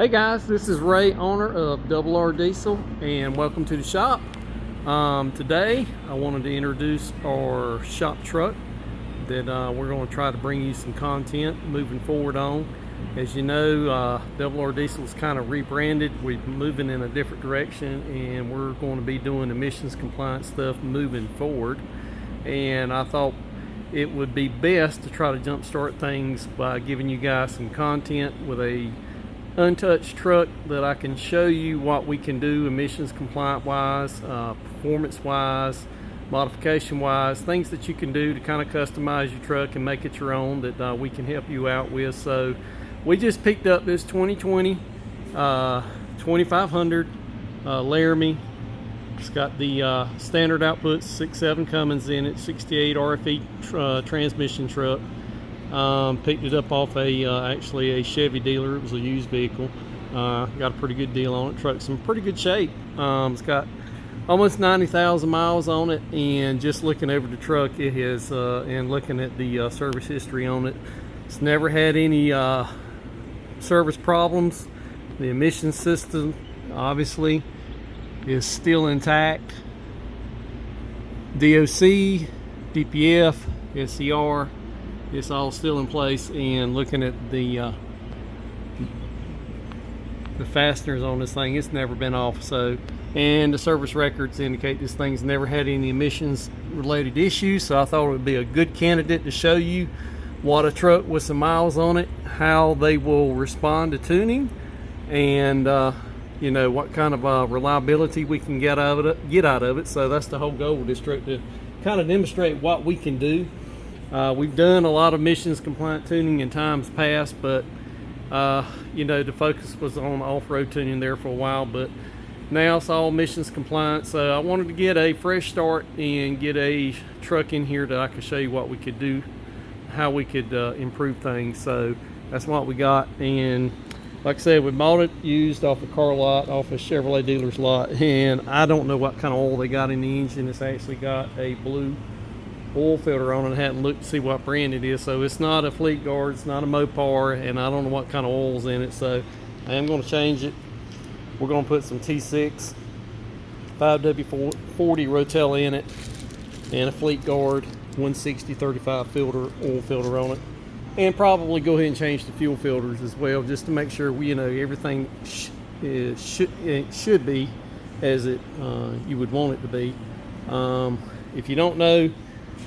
Hey guys, this is Ray, owner of Double R Diesel, and welcome to the shop. Today I wanted to introduce our shop truck that we're going to try to bring you some content moving forward on. As you know, Double R Diesel is kind of rebranded. We're moving in a different direction, and we're going to be doing emissions compliance stuff moving forward. And I thought it would be best to try to jumpstart things by giving you guys some content with a untouched truck that I can show you what we can do emissions compliant wise, performance wise, modification wise, things that you can do to kind of customize your truck and make it your own that we can help you out with. So we just picked up this 2020 2500 Laramie. It's got the standard outputs, 6.7 Cummins in it, 68 RFE transmission truck. Picked it up off actually a Chevy dealer. It was a used vehicle. Got a pretty good deal on it. Truck's in pretty good shape. It's got almost 90,000 miles on it, and just looking over the truck, it has and looking at the service history on it, it's never had any service problems. The emission system obviously is still intact. DOC, DPF, SCR, it's all still in place. And looking at the fasteners on this thing, it's never been off. So, and the service records indicate this thing's never had any emissions related issues. So I thought it would be a good candidate to show you what a truck with some miles on it, how they will respond to tuning, and you know, what kind of reliability we can get out of it. So that's the whole goal of this truck, to kind of demonstrate what we can do. We've done a lot of emissions compliant tuning in times past, but you know, the focus was on off-road tuning there for a while, but now it's all emissions compliant. So I wanted to get a fresh start and get a truck in here that I could show you what we could do, how we could improve things. So that's what we got. And like I said, we bought it used off a car lot, off a Chevrolet dealer's lot, and I don't know what kind of oil they got in the engine. It's actually got a blue oil filter on it. I hadn't looked to see what brand it is, so it's not a Fleetguard, it's not a Mopar, and I don't know what kind of oil's in it. So I am going to change it. We're going to put some T6 5W40 Rotella in it, and a Fleetguard 160/35 filter, oil filter on it, and probably go ahead and change the fuel filters as well, just to make sure we, you know, everything should be as it you would want it to be. If you don't know,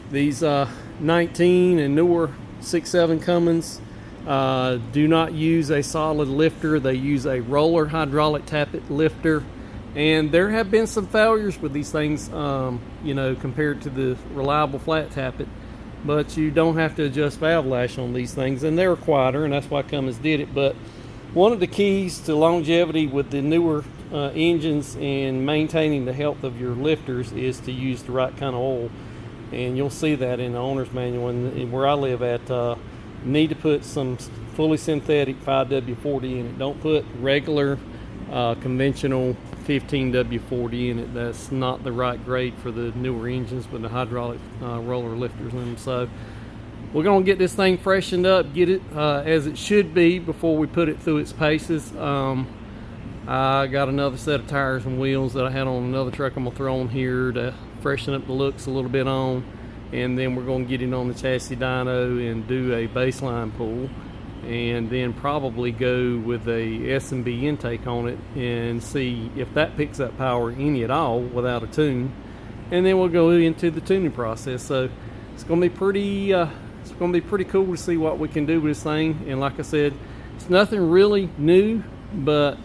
these 19 and newer 6.7 Cummins do not use a solid lifter. They use a roller hydraulic tappet lifter, and there have been some failures with these things, you know, compared to the reliable flat tappet. But you don't have to adjust valve lash on these things, and they're quieter, and that's why Cummins did it. But one of the keys to longevity with the newer engines and maintaining the health of your lifters is to use the right kind of oil. And you'll see that in the owner's manual. And where I live at, need to put some fully synthetic 5W40 in it. Don't put regular conventional 15W40 in it. That's not the right grade for the newer engines with the hydraulic roller lifters in them. So we're going to get this thing freshened up, get it as it should be before we put it through its paces. I got another set of tires and wheels that I had on another truck I'm going to throw on here to freshen up the looks a little bit on, and then we're going to get it on the chassis dyno and do a baseline pull, and then probably go with a S&B intake on it and see if that picks up power any at all without a tune, and then we'll go into the tuning process. So it's going to be pretty cool to see what we can do with this thing. And like I said, it's nothing really new, but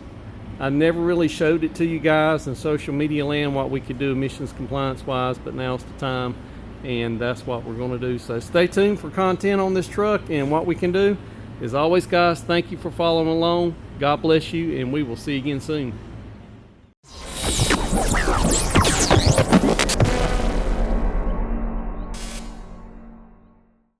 I never really showed it to you guys in social media land what we could do emissions compliance wise, but now's the time, and that's what we're going to do. So stay tuned for content on this truck and what we can do. As always, guys, thank you for following along. God bless you, and we will see you again soon.